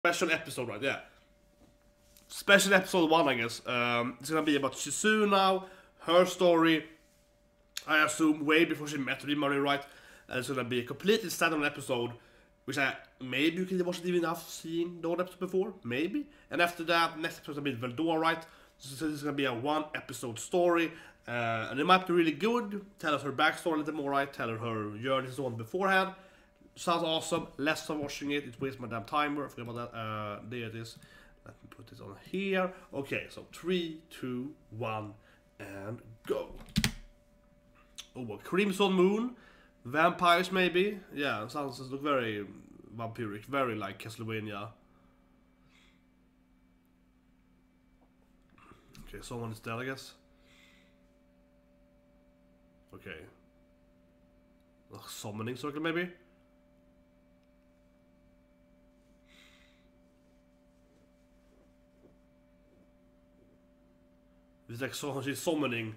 special episode, right? Yeah. Special episode 1, I guess. It's gonna be about Shizue now, her story. I assume way before she met Rimari, right? And it's gonna be a completely standalone episode, which maybe you can watch it even after seeing the old episode before, maybe. And after that, next episode will be Veldora, right? So this is gonna be a 1-episode story, and it might be really good. Tell us her backstory a little more, right? Tell her journeys on beforehand. Sounds awesome. Less than watching it. It wastes my damn timer. I forgot about that. There it is. Let me put this on here. Okay, so 3, 2, 1, and go. Oh, a Crimson Moon. Vampires, maybe. Yeah, sounds look very vampiric. Very like Castlevania. Okay, someone is dead, I guess. Okay. Summoning circle, maybe? It's like she's summoning.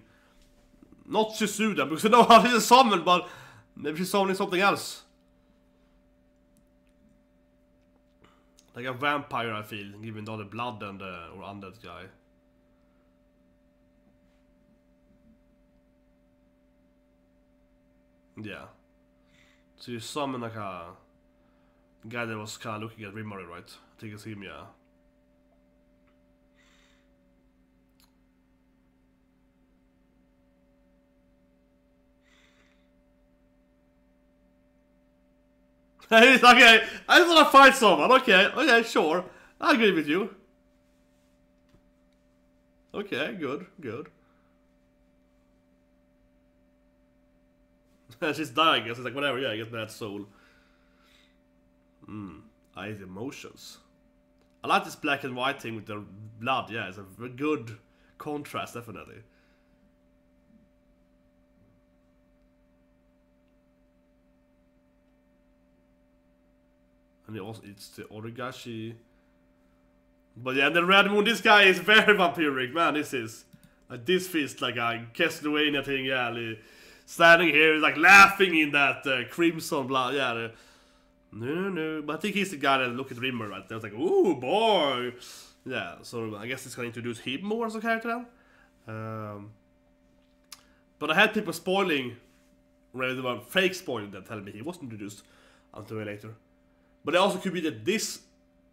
Not Shizue, because I know how she's summoned, but maybe she's summoning something else. Like a vampire, I feel, given all the blood and or undead guy. Yeah. So you summon like a guy that was kind of looking at Rimari, right? I think it's him, yeah. He's okay, I just wanna fight someone, okay, sure. I agree with you. Okay, good. She's dying, I guess. It's like, whatever, yeah, I guess that's soul. I hate emotions. I like this black and white thing with the blood, yeah, it's a very good contrast, definitely. And it's the other guy, But yeah, the Red Moon, this guy is very vampiric, man, this is. Like, this feels like a Castlevania thing, yeah. Standing here, like, laughing in that crimson blood, yeah. No. But I think he's the guy that looked at Rimmer, right? I was like, ooh, boy. Yeah, so I guess it's gonna introduce him more as a character then. But I had people spoiling, rather than fake spoiling that, telling me he wasn't introduced until later. But it also could be that this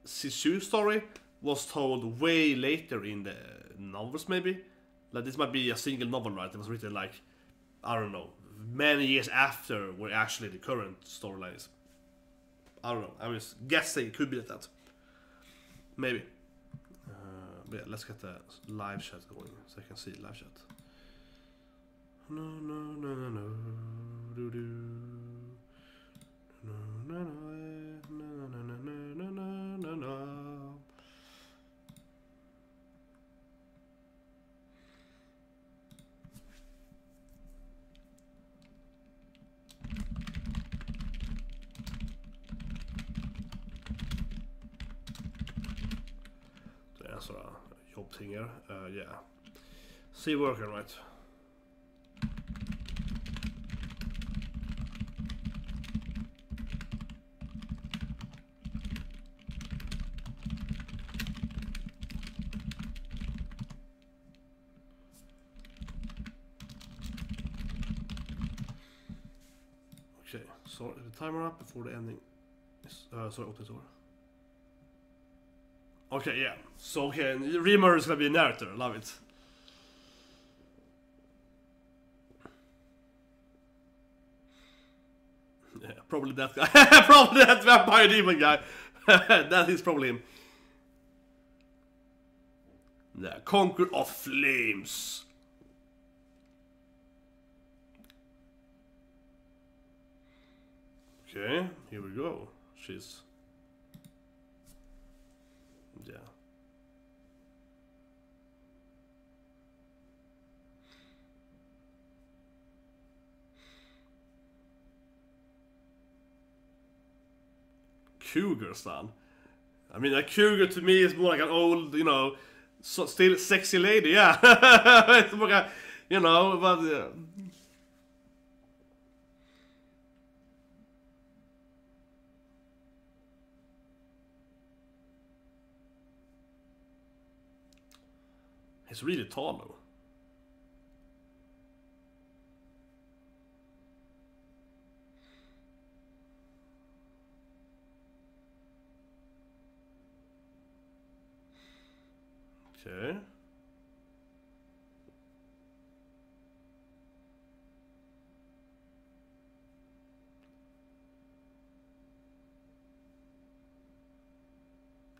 Shizue story was told way later in the novels, maybe. Like, this might be a single novel, right? It was written, like, I don't know, many years after where actually the current storyline is. I don't know, I'm just guessing it could be that. Maybe. But yeah, let's get the live chat going so I can see live chat. No. Så jobbting here, yeah. See working, right? Okay, so the timer up before the ending is, sorry, open door. Okay, yeah. So, okay, Rimmer is gonna be a narrator. Love it. Yeah, probably that guy. Probably that vampire demon guy. That is probably him. Yeah, Conqueror of Flames. Okay, here we go. She's... Yeah. Cougar, son. I mean, a cougar to me is more like an old, you know, still sexy lady, yeah. It's more like, you know, but... He's really tall though. Okay.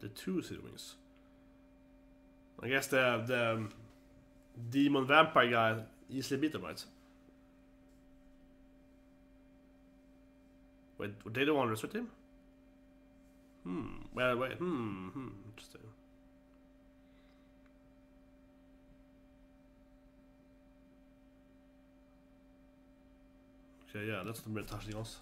The two siblings. I guess the demon vampire guy easily beat them, right? Wait, they don't want to resurrect him? Well, wait, interesting. Okay, yeah, that's not really touching us.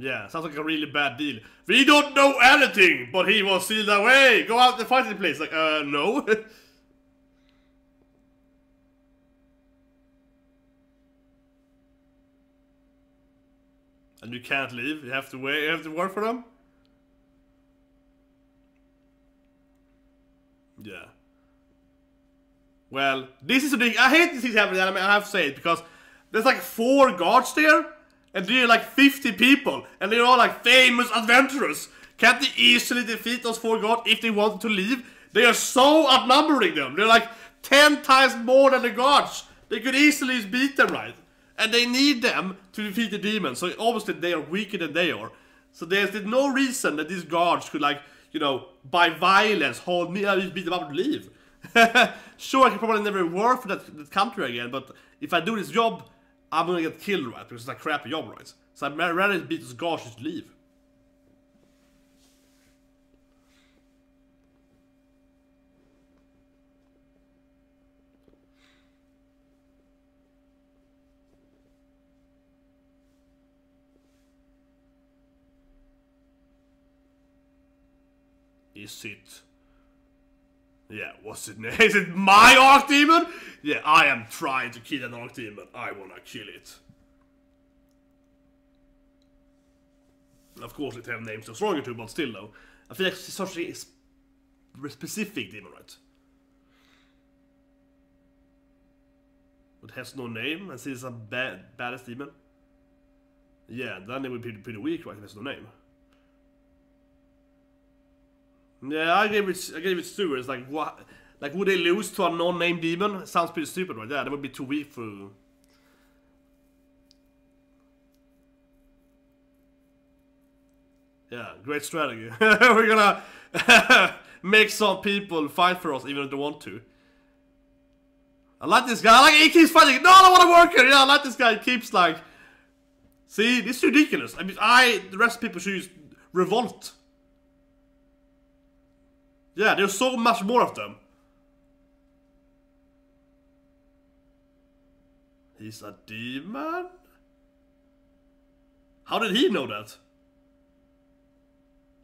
Yeah, sounds like a really bad deal. We don't know anything, but he was sealed away. Go out and fight the place. Like, no. And you can't leave. You have to wait. You have to work for them. Yeah. Well, this is a big. I hate this thing happening. I mean, I have to say it because there's like 4 guards there. And they're like 50 people, and they're all like famous adventurers. Can't they easily defeat those 4 gods if they wanted to leave? They are so outnumbering them. They're like 10 times more than the gods. They could easily beat them, right? And they need them to defeat the demons. So obviously they are weaker than they are. So there's no reason that these guards could, like, you know, by violence hold me, just beat them up and leave. Sure, I can probably never work for that country again, but if I do this job, I'm gonna get killed, right? Because it's a crappy job, right? So I'd rather beat this gosh just leave. Is it? Yeah, what's it name? Is it my Archdemon? Yeah, I am trying to kill an Archdemon. I wanna kill it. Of course, it have names so stronger too, but still though. I feel like it's such a specific demon, right? But has no name, and sees a baddest demon. Yeah, then it would be pretty weak, right? If there's no name. Yeah, I gave it Stuart. It's like, what? Like, would they lose to a non-named demon? It sounds pretty stupid, right? Yeah, that would be too weak for. Yeah, great strategy. We're gonna make some people fight for us even if they want to. I like this guy. I like he keeps fighting. No, I don't want to work here. Yeah, I like this guy. He keeps like. See, this is ridiculous. I mean, the rest of people should use revolt. Yeah, there's so much more of them. He's a demon? How did he know that?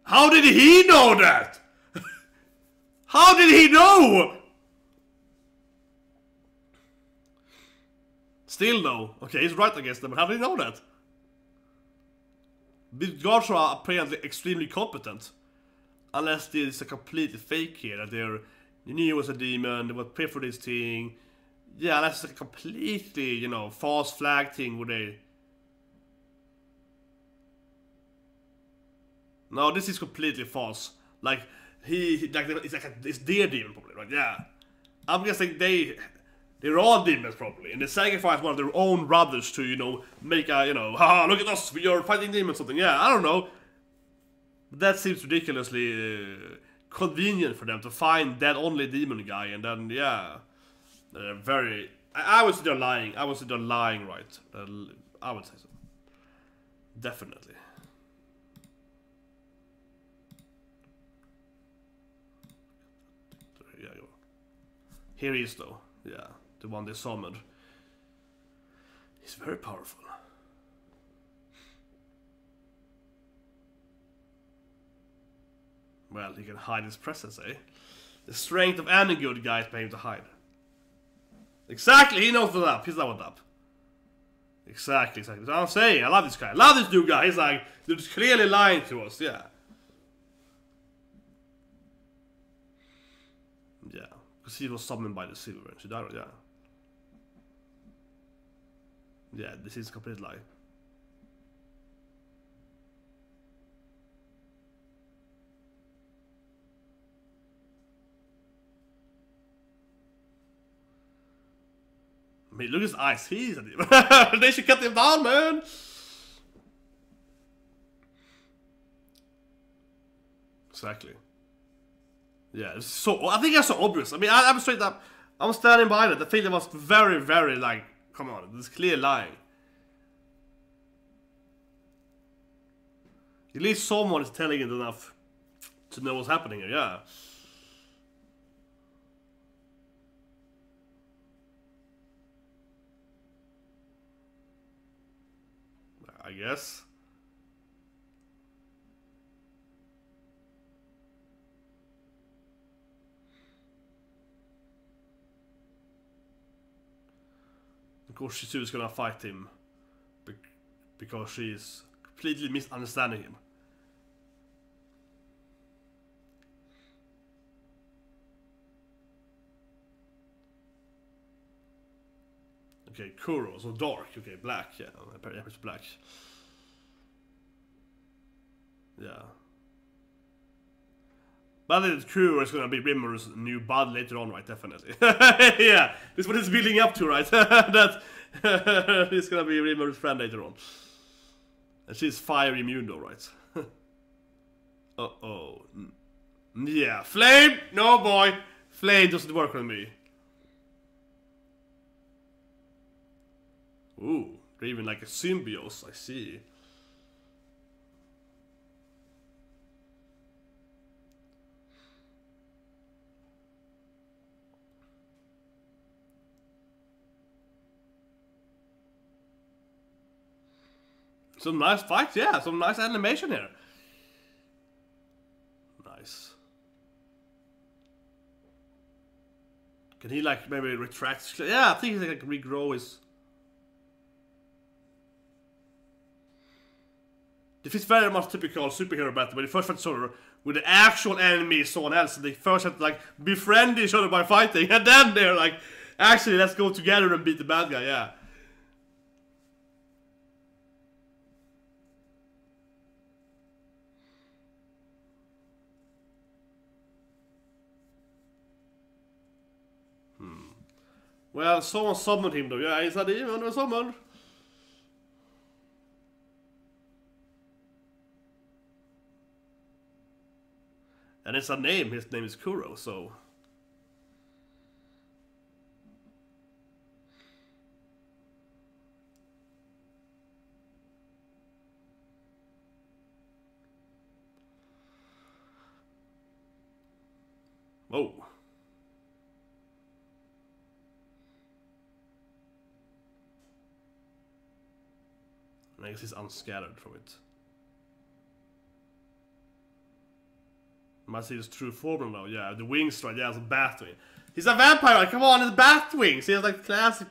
How did he know that? How did he know? Still though, okay, he's right against them, but how did he know that? The guards are apparently extremely competent. Unless there's a completely fake here, that they knew he was a demon, they would pay for this thing. Yeah, that's a completely, you know, false flag thing where they... No, this is completely false. Like, it's their demon probably, right? Yeah. I'm guessing they're all demons probably, and they sacrifice one of their own brothers to, you know, make a, you know, haha, look at us, we are fighting demons, something. Yeah, I don't know. That seems ridiculously convenient for them to find that only demon guy, and then, yeah, they're very... I would say they're lying. I would say they're lying, right? I would say so. Definitely. Here you go. Here he is, though. Yeah, the one they summoned. He's very powerful. Well, he can hide his presence, eh? The strength of any good guy is paying him to hide. Exactly, he knows what's up. He's not what's up. Exactly. That's what I'm saying. I love this guy. I love this new guy. He's like, they're just clearly lying to us. Yeah. Yeah. Because he was summoned by the silver and shitara, yeah. Yeah, this is a complete lie. I mean, look at his eyes. He's a demon. They should cut him down, man. Exactly. Yeah, it's so. I think that's so obvious. I mean, I'm straight up. I'm standing by it. I think it was very, very like. Come on, it's clear lying. At least someone is telling it enough to know what's happening here. Yeah. I guess. Of course, Shizue is gonna fight him because she's completely misunderstanding him. Okay, Kuro, so dark. Okay, black. Yeah, it's black. Yeah. But I think Kuro is gonna be Rimmer's new bud later on, right? Definitely. Yeah, this is what it's building up to, right? That he's gonna be Rimmer's friend later on. And she's fire immune though, right? Uh-oh. Yeah, flame! No boy! Flame doesn't work on me. Ooh, they're even like a symbiote, I see. Some nice fights, yeah, some nice animation here. Nice. Can he like maybe retract? Yeah, I think he can regrow his. This is very much typical superhero battle, when you first fight someone with the actual enemy is someone else, and they first have to like befriend each other by fighting, and then they're like, actually, let's go together and beat the bad guy, yeah. Well, someone summoned him though, yeah, he's a demon or someone. And it's a name, his name is Kuro, so. Whoa. I guess he's unscattered from it. Might see his true form now, yeah. The wings, right? Yeah, it's a bat wing. He's a vampire, come on, it's bat wings! He has like classic.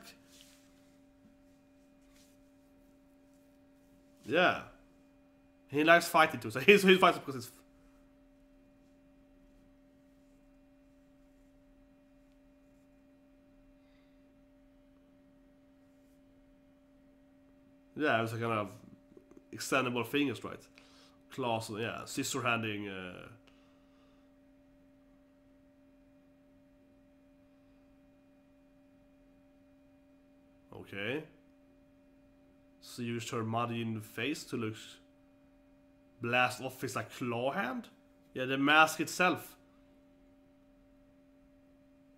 Yeah. He likes fighting too, so he fights because it's. Yeah, it was a kind of extendable fingers, right? Claws, yeah, scissor handing. Okay. So you used her muddy in the face to look blast off his like claw hand. Yeah, the mask itself.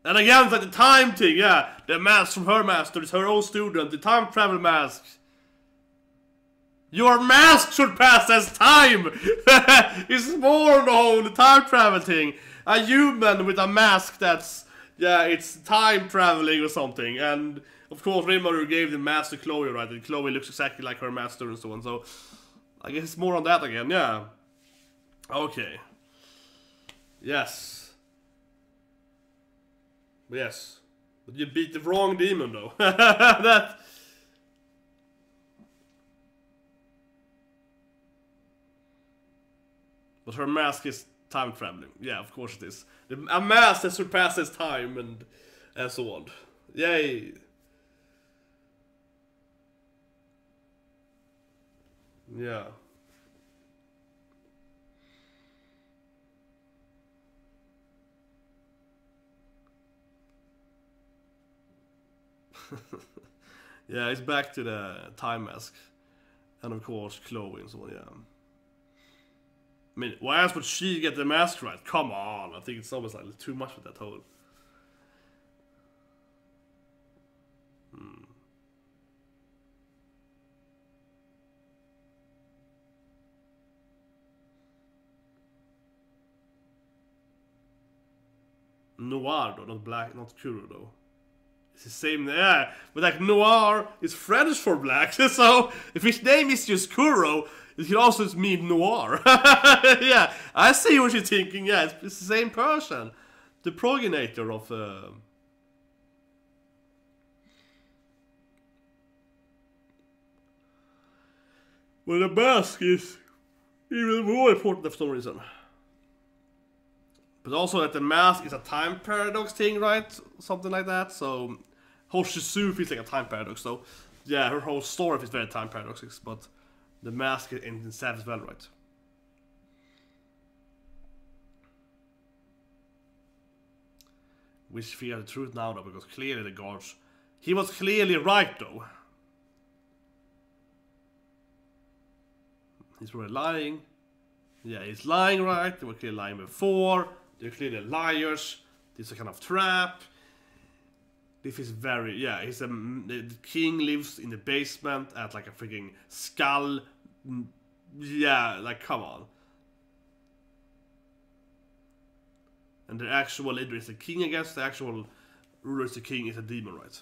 And again, it's like the time thing, yeah. The mask from her master is her own student, the time travel mask. Your mask should pass as time! It's more the time travel thing. A human with a mask that's, yeah, it's time traveling or something. And of course, Rimuru gave the mask to Chloe, right? And Chloe looks exactly like her master and so on. So I guess it's more on that again, yeah. Okay. Yes. Yes. But you beat the wrong demon though. That. But her mask is time traveling. Yeah, of course it is. A mask that surpasses time and so on. Yay! Yeah. Yeah, it's back to the time mask. And of course, Chloe and so on, yeah. I mean, why else would she get the mask right? Come on, I think it's almost like too much with that whole... Noir though, not black, not Kuro though. It's the same, yeah, but like Noir is French for black, so if his name is just Kuro, it can also mean Noir. Yeah, I see what you're thinking, yeah, it's the same person. The progenitor of... Well, the mask is even more important for some reason. But also that the mask is a time paradox thing, right? Something like that, so... Whole Shizue feels like a time paradox, so... Yeah, her whole story is very time paradoxic, but... The mask in itself as well, right? We fear the truth now though, because clearly the guards... He was clearly right though. He's probably lying. Yeah, he's lying, right? They were clearly lying before. They're clearly liars. This is a kind of trap. This is very... Yeah, the king lives in the basement at like a freaking skull. Yeah, like come on. And the actual leader is the king, I guess. The actual ruler is the king, is a demon, right?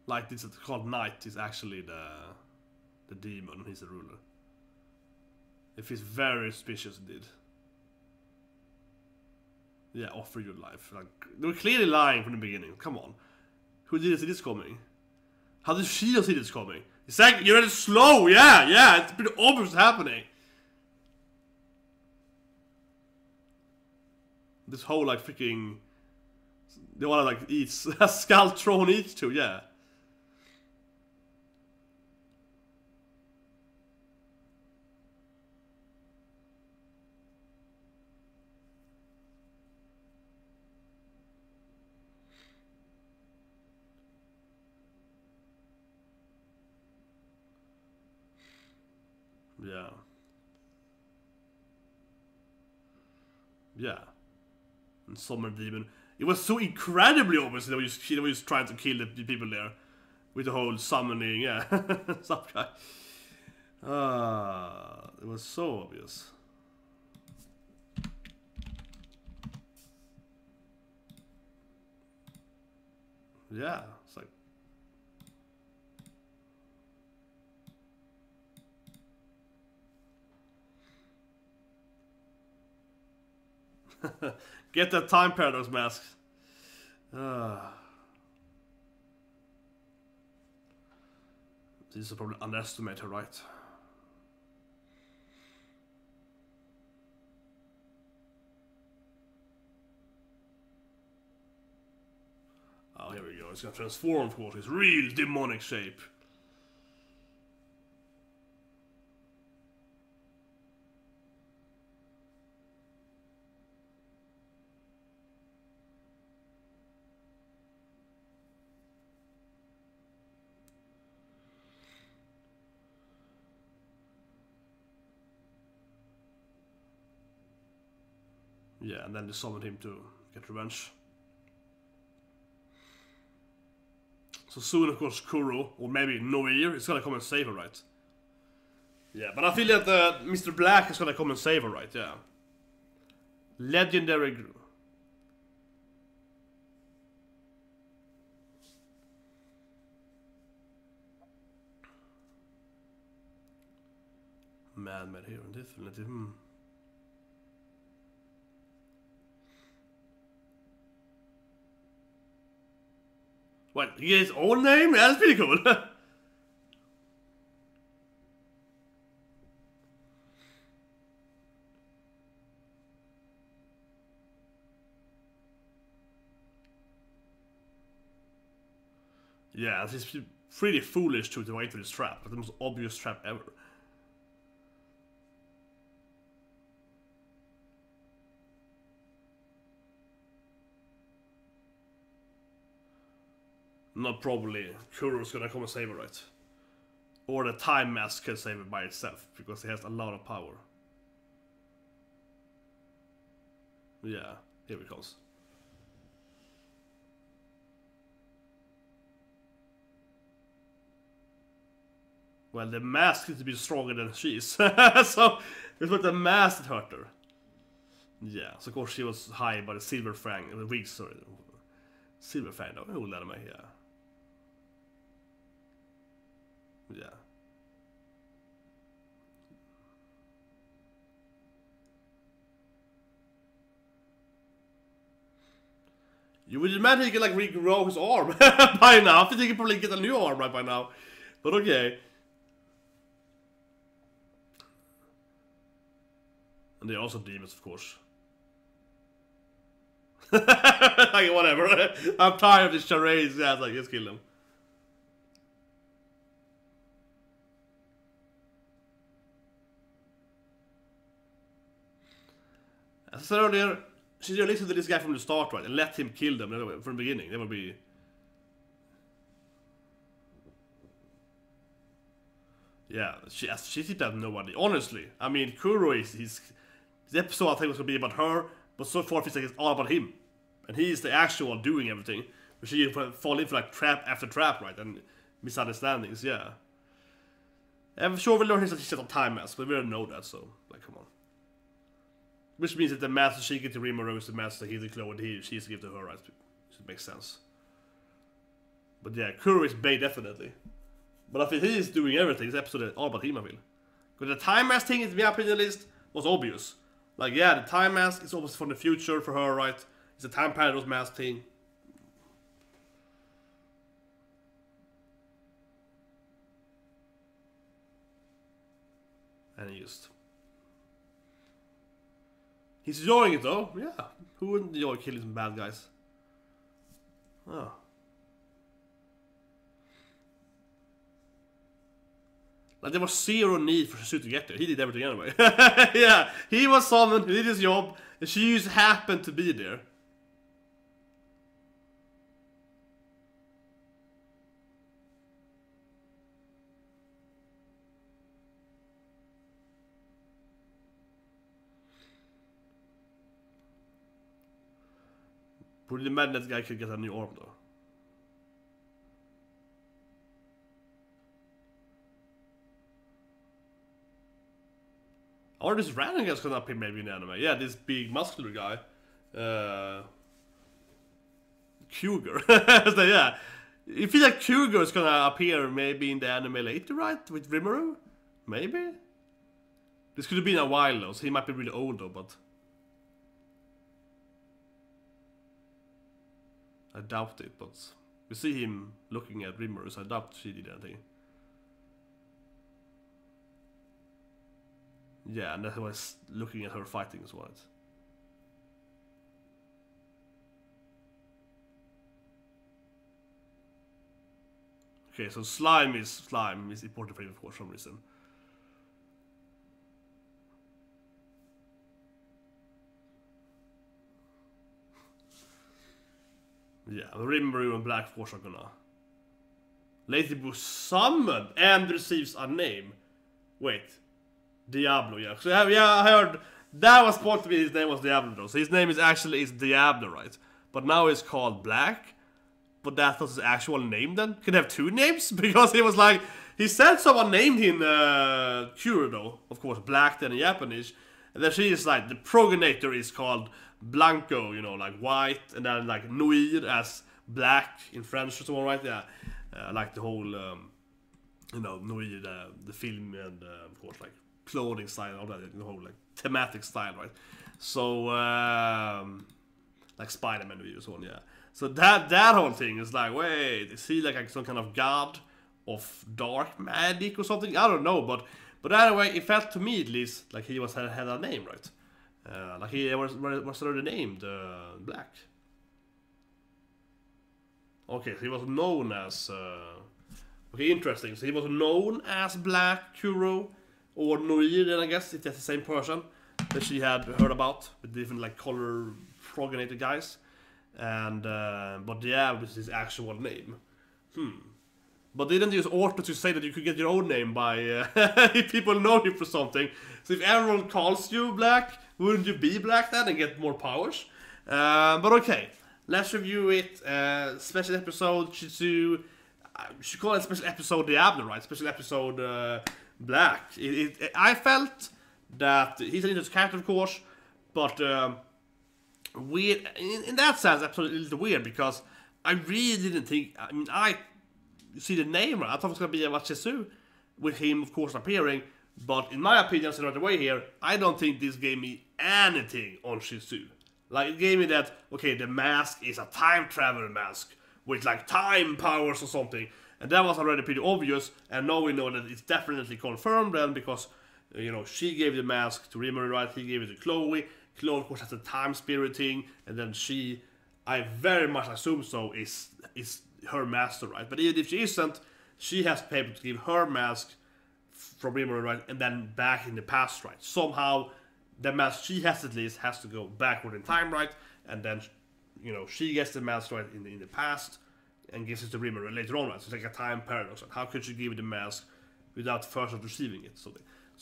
Like this is called Knight is actually the demon. He's the ruler. If he's very suspicious indeed. Yeah, offer your life. Like they were clearly lying from the beginning. Come on, who didn't see this coming? How did she see this coming? It's like you're slow. Yeah, it's pretty obvious happening. This whole like freaking, they wanna like eat a skull thrown each to, yeah. Yeah. Yeah. And Summer Demon. It was so incredibly obvious that she was trying to kill the people there. With the whole summoning, yeah. Some guy. It was so obvious. Yeah, it's like... Get that time paradox mask. This is probably underestimate her, right? Oh, here we go. It's gonna transform, of course. It's real demonic shape. Yeah, and then they summon him to get revenge. So soon, of course, Kuro, or maybe Noir, is gonna come and save her, right? Yeah, but I feel that Mr. Black is gonna come and save her, right? Yeah. Legendary... Mad hero, definitely. What, he gets his own name? Yeah, that's pretty cool. Yeah, it's pretty foolish to go into this trap. But the most obvious trap ever. Not probably. Kuro's gonna come and save her, right? Or the time mask can save it by itself, because it has a lot of power. Yeah, here it comes. Well, the mask is to be stronger than she is. So, it's like the mask that hurt her. Yeah, so of course she was high by the silver fang, the wig, sorry. Silver fang, though, who let me, yeah. Yeah. You would imagine he could like regrow his arm by now. I think he could probably get a new arm right by now. But okay. And they're also demons, of course. Like, whatever. I'm tired of this charades. Yeah, it's like, let's kill them. As I said earlier, she should listen to this guy from the start, right? And let him kill them from the beginning. That would be... Yeah, she seems to have no idea. Honestly, I mean, Kuro is... The episode I think was going to be about her, but so far it feels like it's all about him. And he is the actual doing everything. But she fall into like trap after trap, right? And misunderstandings, yeah. I'm sure we learned his shit on time mask, but we don't know that, so, like, come on. Which means that the master she gives to Rimuru is the master he declared what she is to give to her, right? It makes sense. But yeah, Kuro is Bay definitely. But I think he is doing everything. This episode is all about him, I feel. Because the time mask thing, in my opinion, list was obvious. Like, yeah, the time mask is almost from the future for her, right? It's a time paradox mask thing. And he's enjoying it though, yeah. Who wouldn't enjoy killing some bad guys? Oh. Like, there was zero need for Shizue to get there. He did everything anyway. Yeah, he was summoned, he did his job, and she just happened to be there. Pretty mad that guy could get a new arm though. Or this random guy's gonna appear maybe in the anime. Yeah, this big muscular guy. Cougar. So yeah. You feel like Cougar is gonna appear maybe in the anime later, right? With Rimuru? Maybe? This could have been a while though, so he might be really old though, but... I doubt it, but... We see him looking at Rimuru, so I doubt she did anything. Yeah, and that was looking at her fighting as well. Okay, so slime is important for him for some reason. Yeah, Rimuru and Black Force are gonna Ladyboo summoned and receives a name. Wait. Diablo, yeah. So yeah, I heard that was supposed to be his name was Diablo though. So his name is Diablo, right? But now it's called Black. But that's not his actual name then? Could have two names? Because he was like, he said someone named him Kuro though. Of course, Black then in Japanese. And then she is like, the progenitor is called Blanco, you know, like white. And then like Noir as black in French or something, right? Yeah. Like the whole, you know, Noir, the film and of course like clothing style, all that, the whole like thematic style, right? So, like Spider-Man Noir and so on, yeah. So that whole thing is like, wait, is he like some kind of god of dark magic or something? I don't know, but anyway, it felt to me at least like he had a name, right? Like he was already named Black. Okay, so he was known as... okay, interesting. So he was known as Black Kuro, or Noir, I guess, if that's the same person that she had heard about, with different like color prognated guys. And but Diablo is his actual name. But they didn't use auto to say that you could get your own name by if people know you for something. So if everyone calls you Black, wouldn't you be Black then and get more powers? But okay, let's review it. Special episode Shizue. You should call it special episode Diablo, right? Special episode Black. I felt that he's an interesting character, of course, but weird in that sense. Absolutely a little weird because I really didn't think. I mean, you see the name, right? I thought it was gonna be about Shizue, with him, of course, appearing. But in my opinion, so right away here, I don't think this gave me anything on Shizue. Like, it gave me that, okay, the mask is a time travel mask with like time powers or something, and that was already pretty obvious. And now we know that it's definitely confirmed then, because you know, she gave the mask to Rimuru, right? He gave it to Chloe. Chloe, of course, has the time spirit thing, and then she, I very much assume so, is her master, right? But even if she isn't, she has to be able to give her mask from Rimuru, right? And then back in the past, right? Somehow, the mask she has at least has to go backward in time, right? And then, you know, she gets the mask right in the past and gives it to Rimuru later on, right? So it's like a time paradox. Right? How could she give the mask without first receiving it? So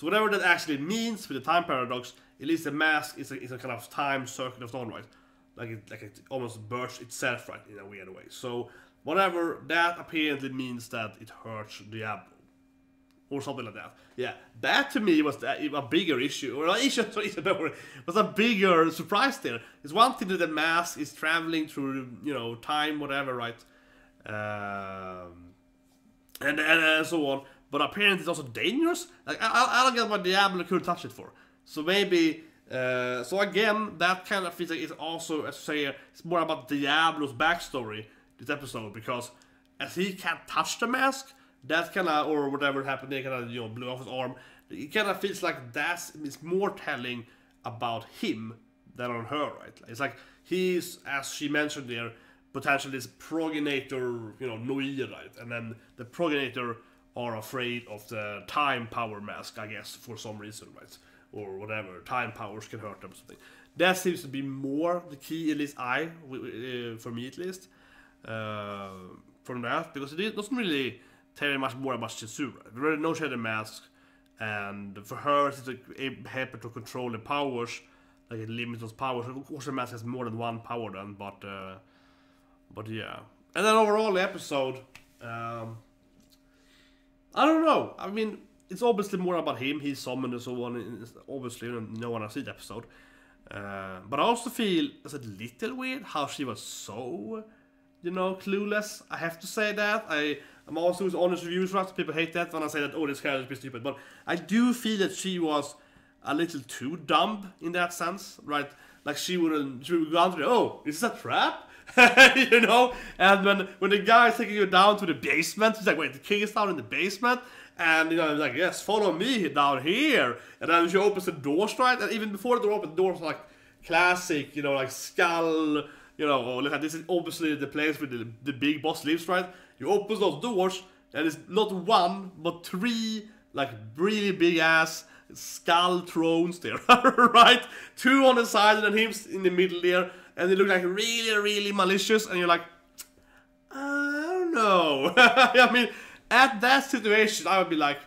whatever that actually means with the time paradox, at least the mask is a kind of time circuit of its own, right? Like it almost bursts itself, right, in a weird way. So whatever that apparently means that it hurts Diablo. Or something like that. Yeah, that to me was a bigger issue. Or an issue, was a bigger surprise there. It's one thing that the mask is traveling through, you know, time, whatever, right? And so on. But apparently it's also dangerous. Like, I don't get what Diablo couldn't touch it for. So maybe... so again, that kind of feels like it's also, as I say, it's more about Diablo's backstory, this episode. Because as he can't touch the mask, that kind of, or whatever happened, they kind of, you know, blew off his arm. It kind of feels like it's more telling about him than on her, right? It's like he's, as she mentioned there, potentially this progenitor, you know, Noir, right? And then the progenitor are afraid of the time power mask, I guess, for some reason, right? Or whatever, time powers can hurt them or something. That seems to be more the key, at least for me at least, from that, because it doesn't really tell you much more about Shizue, right? We already know she had a mask, and for her it's like help her to control the powers, like it limits those powers. Of course the mask has more than one power then, but yeah. And then overall the episode, I don't know, I mean, it's obviously more about him, he's summoned and so on, obviously no one has seen the episode. But I also feel it's a little weird how she was so, you know, clueless. I have to say that. I'm also with honest reviews, right? People hate that when I say that, oh, this character is pretty stupid. But I do feel that she was a little too dumb in that sense, right? Like she would go down to the, oh, is this a trap? You know? And when the guy is taking you down to the basement, he's like, wait, the king is down in the basement? And, you know, like, yes, follow me down here. And then she opens the doors, right? And even before the door opens, the doors are like classic, you know, like skull, you know, oh, look at this is obviously the place where the big boss lives, right? You open those doors, and it's not one, but three, like, really big ass skull thrones there, right? Two on the side, and then him in the middle there, and they look like really, really malicious, and you're like, I don't know. I mean, at that situation, I would be like,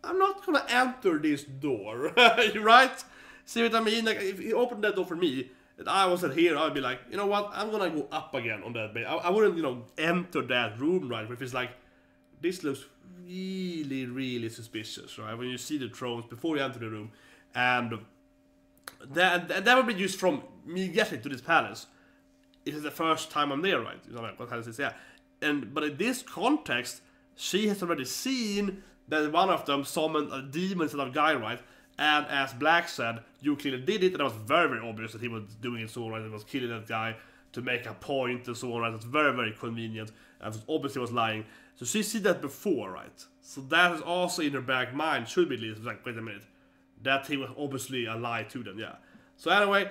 I'm not gonna enter this door, right? See what I mean? Like, if you open that door for me, and I was here, I would be like, you know what, I'm gonna go up again on that bed. I wouldn't, you know, enter that room, right? But if it's like, this looks really, really suspicious, right? When you see the thrones before you enter the room, and that would be used from me getting to this palace. It is the first time I'm there, right? You know, like, what palace is, yeah. But in this context, she has already seen that one of them summoned a demon instead of a guy, right? And as Black said, you clearly did it, and it was very, very obvious that he was doing it so, right? He was killing that guy to make a point and so on, right? It's very, very convenient, and obviously was lying. So she see that before, right? So that is also in her back mind, should be at least, like, wait a minute. That thing was obviously a lie to them, yeah. So anyway,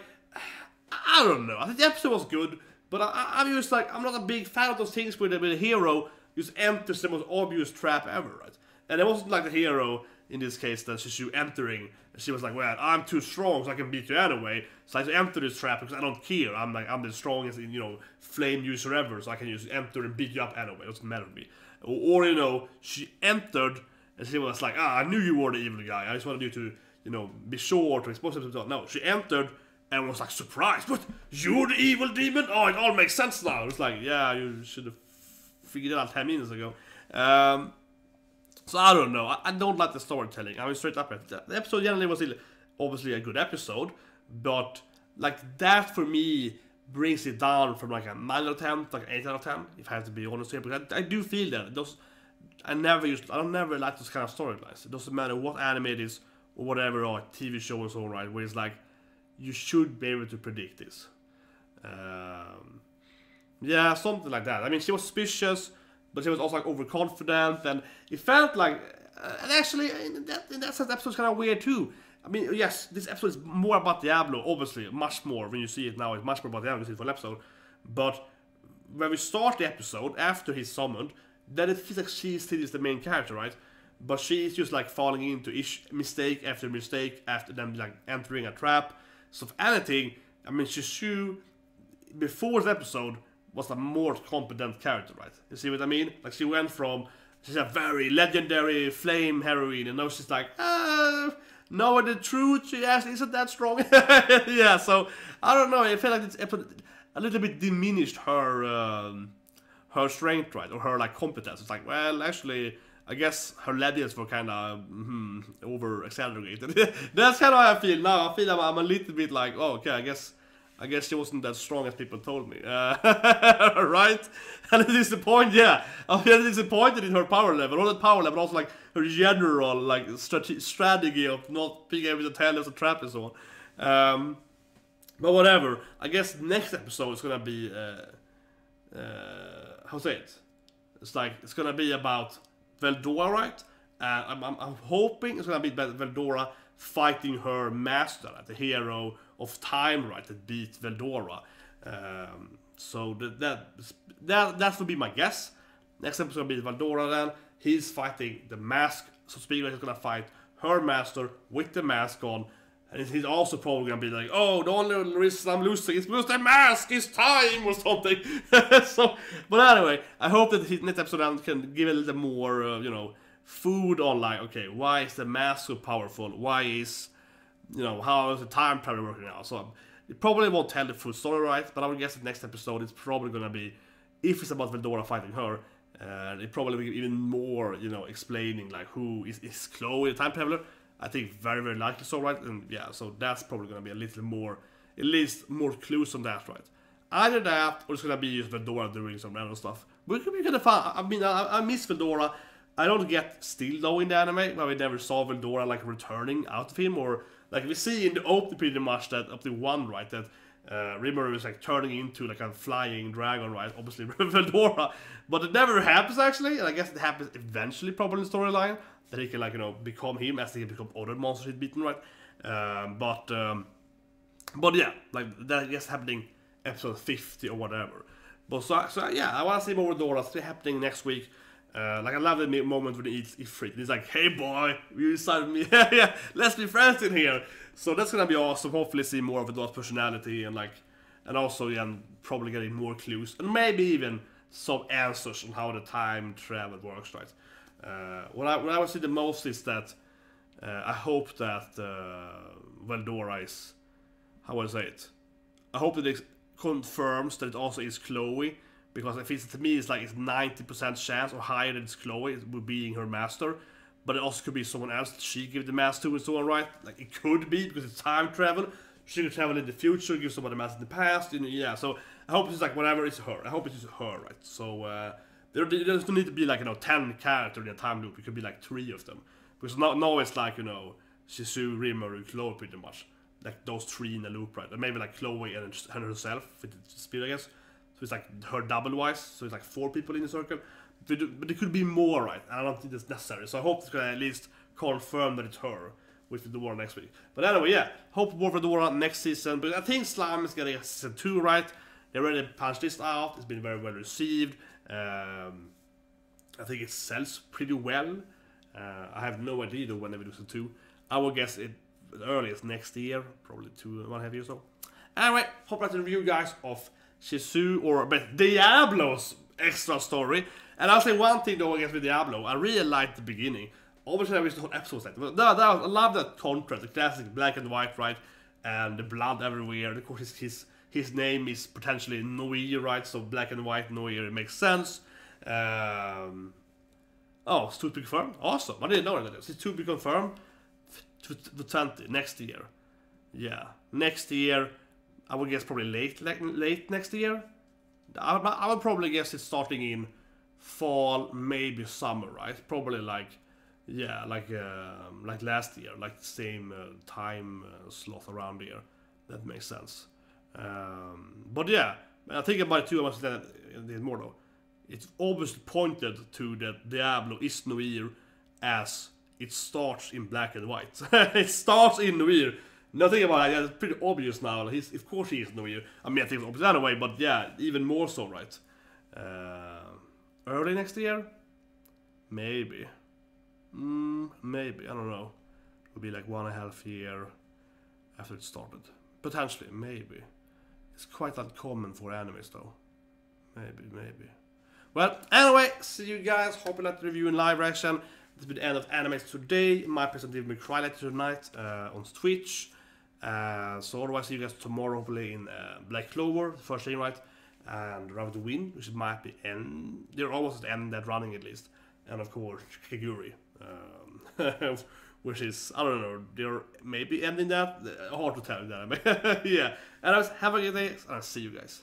I don't know. I think the episode was good, But I'm just like, I'm not a big fan of those things where the hero just enters the most obvious trap ever, right? And it wasn't like the hero, in this case, that Shizue entering, and she was like, well, I'm too strong, so I can beat you anyway, so I just enter this trap because I don't care, I'm the strongest, flame user ever, so I can just enter and beat you up anyway, it doesn't matter to me. Or, she entered, and she was like, I knew you were the evil guy, I just wanted you to, be sure to expose yourself. No, she entered, and was like, surprised, but you're the evil demon? Oh, it all makes sense now. It's like, yeah, you should have figured it out 10 minutes ago. So I don't know, I don't like the storytelling. I mean, straight up, the episode generally was obviously a good episode, but like that for me brings it down from like a 9 out of 10 to like an 8 out of 10, if I have to be honest here, because I do feel that I don't never like those kind of storylines. It doesn't matter what anime it is or whatever, or TV show and so on, right, where it's like you should be able to predict this. Yeah, something like that. I mean, she was suspicious, but she was also like overconfident, and it felt like, and actually in that sense, the episode's kind of weird too. I mean, yes, this episode is more about Diablo, obviously, much more. When you see it now, it's much more about Diablo, this full episode. But when we start the episode, after he's summoned, then it feels like she still is the main character, right? But she's just like falling into mistake after mistake, after them like entering a trap. So if anything, I mean, Shizue, before the episode, was a more competent character, right? You see what I mean? Like, she went from, she's a very legendary flame heroine, and now she's like, no, the truth, she actually isn't that strong. Yeah, so, I don't know, I feel like this episode a little bit diminished her strength, right? Or her, like, competence. It's like, well, actually, I guess her legends were kind of over-exaggerated. That's kind of how I feel now. I feel I'm a little bit like, oh, okay, I guess she wasn't that strong as people told me. Right? And disappointed, yeah. I'm really disappointed in her power level. Not that power level, also like her general like strategy of not being able to tell us a trap and so on. But whatever. I guess next episode is gonna be how to say it? It's gonna be about Veldora, right? I'm hoping it's gonna be about Veldora fighting her master, the hero of time, right, that beat Veldora. So that would be my guess. Next episode will be Veldora then. He's fighting the mask, so speaking, he's gonna fight her master with the mask on. And he's also probably gonna be like, oh, the only reason I'm losing is because the mask is time or something. So, but anyway, I hope that his next episode can give a little more, food on like, okay, why is the mask so powerful? Why is, how is the time travel working out? So it probably won't tell the full story, right? But I would guess the next episode is probably gonna be, if it's about Veldora fighting her, it probably will be even more, explaining like who is Chloe, the time traveler. I think very, very likely so, right? And yeah, so that's probably gonna be a little more, at least more clues on that, right? Either that, or it's gonna be just Veldora doing some random stuff. But it could be kind of fun. I mean, I miss Veldora. I don't get still though in the anime, where we never saw Veldora like returning out of him, or like we see in the opening pretty much that up to one, right, that Rimuru is like turning into like a flying dragon, right? Obviously Veldora, but it never happens actually, and I guess it happens eventually, probably in the storyline, that he can like become him as he can become other monsters he's beaten, right? But yeah, like that I guess happening episode 50 or whatever. But so yeah, I want to see more Veldora. It's happening next week. Like I love the moment when he eats Ifrit. He's like, hey boy, you decided me, yeah, let's be friends in here. So that's gonna be awesome. Hopefully see more of Vedora's personality and also probably getting more clues and maybe even some answers on how the time travel works, right? What I would say the most is that I hope that Veldora is, how would I say it? I hope that it confirms that it also is Chloe. Because if it's, to me, it's 90% chance or higher that it's Chloe being her master. But it also could be someone else that she give the mask to and so on, right? Like, it could be, because it's time travel. She could travel in the future, give someone the mask in the past, yeah. So, I hope it's whatever, it's her. I hope it's her, right? So, there doesn't need to be 10 characters in a time loop. It could be 3 of them. Because now it's Shizue, Rimuru, Chloe pretty much. Like, those 3 in the loop, right? And maybe Chloe and herself, with the speed, I guess. So it's her double-wise, so it's 4 people in the circle. But it could be more, right? And I don't think that's necessary. So I hope it's gonna at least confirm that it's her with Veldora next week. But anyway, yeah, hope more Veldora next season. But I think Slime is getting a season 2, right? they already punched this out. It's been very well received. I think it sells pretty well. I have no idea though when they will do season 2. I will guess it earliest next year, probably 2.5 years or so. Anyway, hope I to review, guys, of Shizue or Diablo's extra story. And I'll say one thing though, I guess, with Diablo. I really liked the beginning. Obviously, I wish the whole episode was like that. I love that contrast, the classic black and white, right? And the blood everywhere. And of course, his name is potentially Noir, right? So black and white Noir, it makes sense. Oh, it's to be confirmed. Awesome. I didn't know that. It's to be confirmed. To 20 next year. Yeah, next year. I would guess probably late next year. I would probably guess it's starting in fall, maybe summer, right? Probably like, yeah, like last year, like the same time slot around here. That makes sense. But yeah, I think about it too. I must say that more though. It's obviously pointed to that Diablo is Noir as it starts in black and white. It starts in Noir. Nothing about it. Yeah, it's pretty obvious now. Of course he is Noir. I mean, I think it's obvious anyway, but yeah, even more so, right? Early next year? Maybe. Maybe. I don't know. It'll be like 1.5 year after it started. Potentially, maybe. It's quite uncommon for animes, though. Maybe. Well, anyway, see you guys. Hope you liked the review in live reaction. This will be the end of animes today. My person Devil May Cry later tonight on Twitch. So otherwise, see you guys tomorrow, hopefully in Black Clover, the first thing, right? And Round to Win, which might be end. They're almost at the end that running at least. And of course, Kaguri, which is, I don't know, they're maybe ending that. Hard to tell that. Yeah. And have a good day, and I'll see you guys.